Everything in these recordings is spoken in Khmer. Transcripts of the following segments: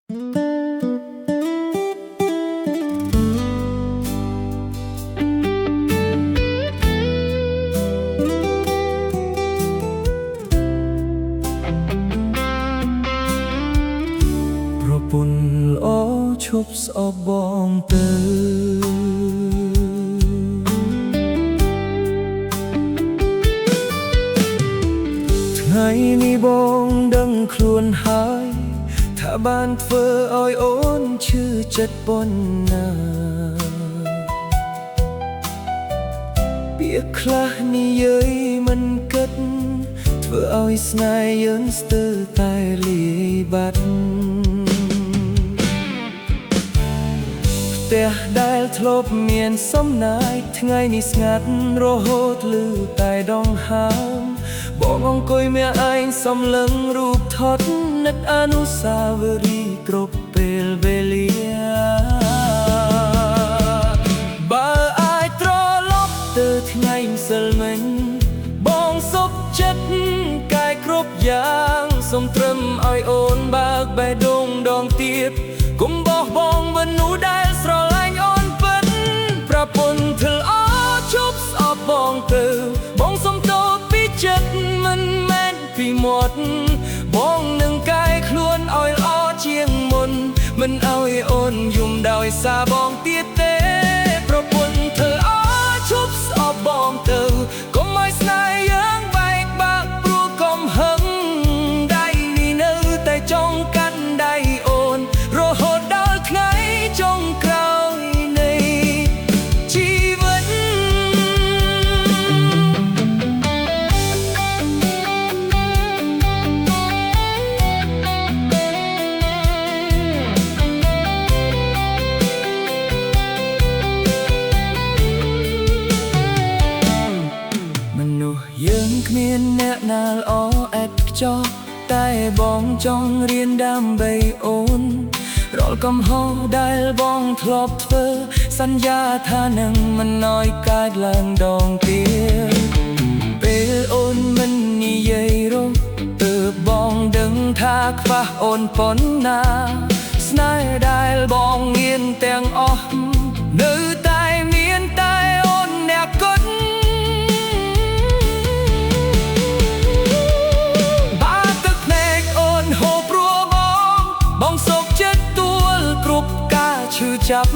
ប្រពន្ធល្អឈប់ស្អប់បងទៅថ្ងៃនេះបងដឹងខ្លួនហើយថាបានធ្វើឲ្យអូនឈឺចិត្តប៉ុណ្ណាពាក្យខ្លះនិយាយមិនគិតធ្វើឲ្យស្នេហ៍យើងស្ទើរតែលាយបាត់ផ្ទះដែលធ្លាប់មានសំណាយថ្ងៃនេះស្ងាត់រហូតឮតែដង្ហើមបងអង្គុយមាក់ឯងសំលឹងរូបថតនឹកអនុស្សាវរីយ៍គ្រប់ពេលវេលាបើអាចត្រឡប់ទៅថ្ងៃម្សិលមិញបងសុខចិត្តកាយគ្រប់យ៉ាងសូមត្រឹមឲ្យអូនបើកបេះដូងដងទៀតកុំបោះបង់មនុស្សដែលស្រឡាញ់អូនពិតប្រពន្ធធ្វើល្អឈប់ស្អប់បងទៅបងសុំទោសពីចិត្តមិនមែនពីមាត់បងនឹងកែខ្លួនឲ្យល្អជាងមុនមិនឲ្យអូនយំដោយសារបងទៀតទេប្រពន្ធធ្វើល្អឈប់ស្អប់បងទៅកុំឲ្យស្នេហ៍យើងបែកបាក់ព្រោះកំហឹងដៃនេះនៅតែចង់កាន់ដៃអូនរហូតដល់ថ្ងៃចុងក្រោយនៃជីវិតមនុស្សយើងគ្មានអ្នកណាល្អឥតខ្ចោះតែបងចង់រៀនដើម្បីអូនរាល់កំហុសដែលបងធ្លាប់ធ្វើសន្យាថានឹងមិនឲ្យកើតឡើងដងទៀតពេលអូនមិននិយាយរកទើបបងដឹងថាខ្វះអូនប៉ុណ្ណាស្នេហ៍ដែលបងមានទាំងអស់នៅតែមានតែអូនអ្នកគត់បងសុខចិត្តទួលគ្រប់ការឈឺចាប់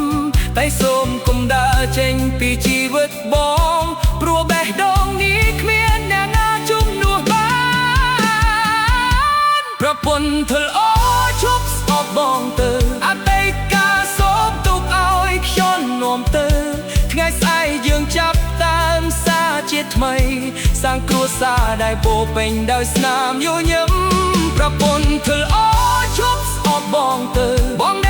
តែសូមកុំដើរចេញពីជីវិតបងព្រោះបេះដូងនេះគ្មានអ្នកណាជំនួសបានប្រពន្ធធ្វើល្អឈប់ស្អប់បងទៅអតីតកាលសូមទុកឲ្យខ្ញុំនាំទៅថ្ងៃស្អែកយើងចាប់តាមសារជាថ្មីសាងគ្រួសារដែលពោរពេញដោយស្នាមញញឹមប្រពន្ធធ្វើល្អឈប់ស្អប់បងទៅបង